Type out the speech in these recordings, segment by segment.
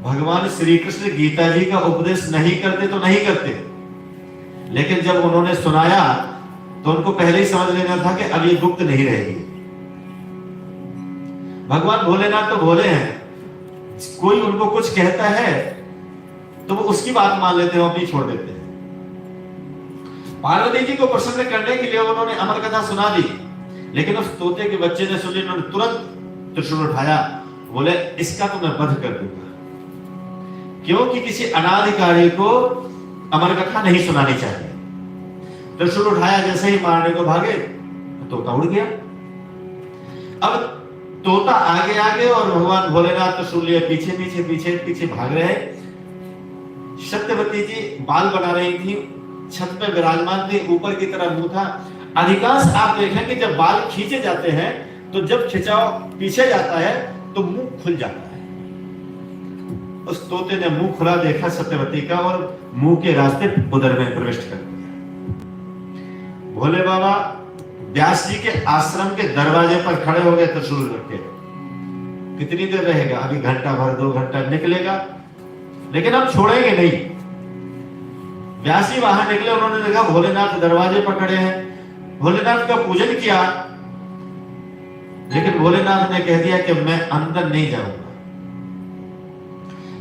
भगवान श्री कृष्ण गीता जी का उपदेश नहीं करते तो नहीं करते, लेकिन जब उन्होंने सुनाया तो उनको पहले ही समझ लेना था कि अब ये गुप्त नहीं रहेगी। भगवान भोलेनाथ तो भोले हैं, कोई उनको कुछ कहता है तो वो उसकी बात मान लेते हैं, अपनी छोड़ देते हैं। पार्वती जी को प्रसन्न करने के लिए उन्होंने अमर कथा सुना दी, लेकिन उस तोते के बच्चे ने सुनी, उन्होंने तुरंत त्रिशूल उठाया, बोले इसका तो मैं वध कर दूंगा, क्योंकि किसी अनाधिकारी को अमर कथा नहीं सुनानी चाहिए। त्रिशूल उठाया, जैसे ही मारने को भागे तोता उड़ गया। अब तोता आगे आगे और भगवान भोलेनाथ त्रिशूल लिए पीछे पीछे पीछे पीछे भाग रहे। सत्यवती जी बाल बना रही थी, छत पे विराजमान थी, ऊपर की तरफ मुंह था। अधिकांश आप देखें कि जब बाल खींचे जाते हैं तो जब खिंचाव पीछे जाता है तो मुंह खुल जाता है। उस तोते ने मुंह खुला देखा सत्यवती का और मुंह के रास्ते उदर में प्रविष्ट कर दिया। भोले बाबा व्यास जी के आश्रम के दरवाजे पर खड़े हो गए त्रिशूल रख के। कितनी देर रहेगा? अभी घंटा भर 2 घंटा निकलेगा, लेकिन हम छोड़ेंगे नहीं। व्यास जी बाहर निकले, उन्होंने देखा भोलेनाथ दरवाजे पर खड़े हैं। भोलेनाथ का पूजन किया, लेकिन भोलेनाथ ने कह दिया कि मैं अंदर नहीं जाऊंगा,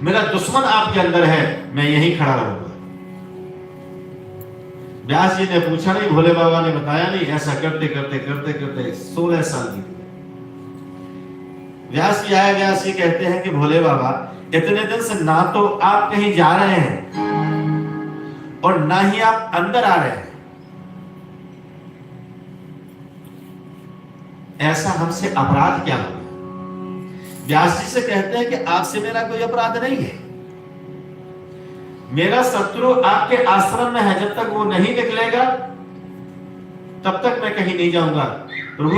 मेरा दुश्मन आपके अंदर है, मैं यहीं खड़ा रहूंगा। व्यास जी ने पूछा नहीं, भोले बाबा ने बताया नहीं। ऐसा करते करते करते करते 16 साल बीत गए। व्यास जी आए, व्यास जी कहते हैं कि भोले बाबा इतने दिन से ना तो आप कहीं जा रहे हैं और ना ही आप अंदर आ रहे हैं, ऐसा हमसे अपराध क्या हो गया? व्यास जी से कहते हैं कि आपसे मेरा कोई अपराध नहीं है, मेरा शत्रु आपके आश्रम में है, जब तक वो नहीं निकलेगा तब तक मैं कहीं नहीं जाऊंगा। प्रभु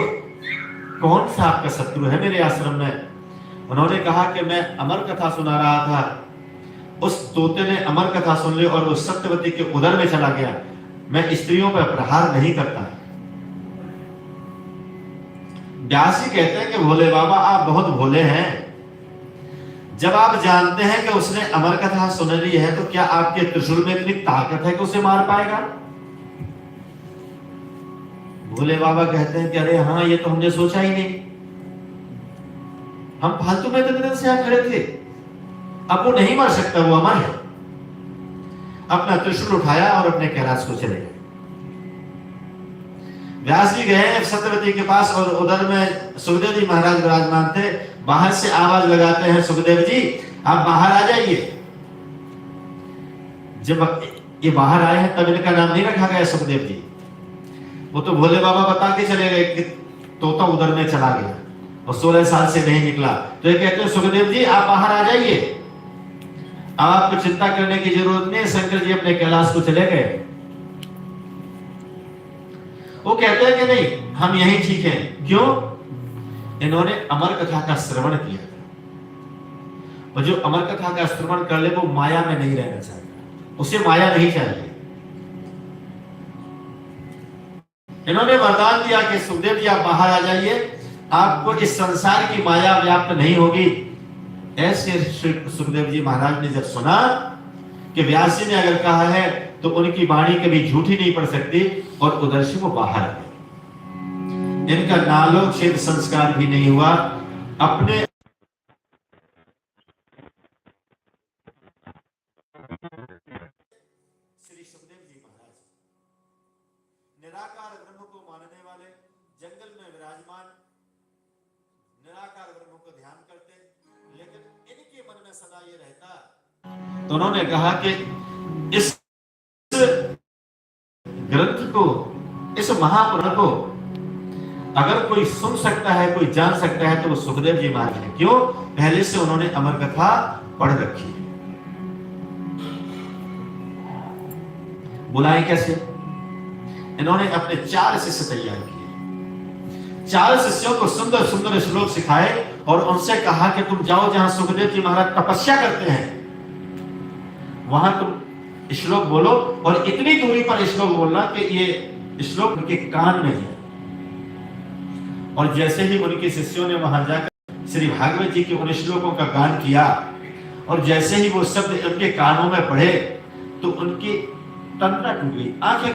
कौन सा आपका शत्रु है मेरे आश्रम में? उन्होंने कहा कि मैं अमर कथा सुना रहा था, उस तोते ने अमर कथा सुन ली और वो सत्यवती के उदर में चला गया। मैं स्त्रियों पर प्रहार नहीं करता। व्यास जी कहते हैं कि भोले बाबा आप बहुत भोले हैं, जब आप जानते हैं कि उसने अमर कथा सुन ली है तो क्या आपके त्रिशूल में इतनी ताकत है कि उसे मार पाएगा? भोले बाबा कहते हैं कि अरे हाँ, ये तो हमने सोचा ही नहीं, हम फालतू में इतने दिन से यहां खड़े थे। अब वो नहीं मर सकता, वो अमर है। अपना त्रिशूल उठाया और अपने कैलाश को चले गए। व्यास जी गए सत्यवती के पास और उधर में सुखदेव जी महाराज विराजमान थे। बाहर से आवाज लगाते हैं, सुखदेव जी आप बाहर आ जाइए। जब ये बाहर आए हैं तब इनका नाम नहीं रखा गया सुखदेव जी, वो तो भोले बाबा बता के चले गए कि तोता उधर में चला गया और 16 साल से नहीं निकला। तो ये कहते हैं सुखदेव जी आप बाहर आ जाइए, आपको चिंता करने की जरूरत नहीं। शंकर जी अपने कैलाश को चले गए। वो कहते हैं कि नहीं, हम यहीं ठीक हैं। क्यों? इन्होंने अमर कथा का श्रवण किया था, और जो अमर कथा का श्रवण कर ले वो माया में नहीं रहना चाहता, उसे माया नहीं चाहिए। इन्होंने वरदान दिया कि सुखदेव जी आप बाहर आ जाइए, आपको इस संसार की माया व्याप्त नहीं होगी। ऐसे सुखदेव जी महाराज ने जब सुना कि व्यास जी ने अगर कहा है तो उनकी वाणी कभी झूठी नहीं पड़ सकती, और उधर से वो बाहर आ गए। इनका नालोक छेद संस्कार भी नहीं हुआ। अपने श्री सुखदेव जी महाराज निराकार ब्रह्म को मानने वाले, जंगल में विराजमान निराकार ब्रह्म को ध्यान करते, लेकिन इनके मन में सदा ये रहता। तो उन्होंने कहा कि इस ग्रंथ को, इस महापुराण को अगर कोई सुन सकता है, कोई जान सकता है तो वो सुखदेव जी महाराज हैं। क्यों? पहले से उन्होंने अमर कथा पढ़ रखी है। बुलाए कैसे? इन्होंने अपने 4 शिष्य तैयार किए। 4 शिष्यों को सुंदर सुंदर श्लोक सिखाए और उनसे कहा कि तुम जाओ जहां सुखदेव जी महाराज तपस्या करते हैं, वहां तुम श्लोक बोलो, और इतनी दूरी पर श्लोक बोलना कि ये श्लोक उनके कान में है। और जैसे ही उनके शिष्यों ने वहां जाकर श्री भागवत जी के उन श्लोकों का गान किया, और जैसे ही वो शब्द उनके कानों में पड़े तो उनकी तंद्रा टूट गई, आंखें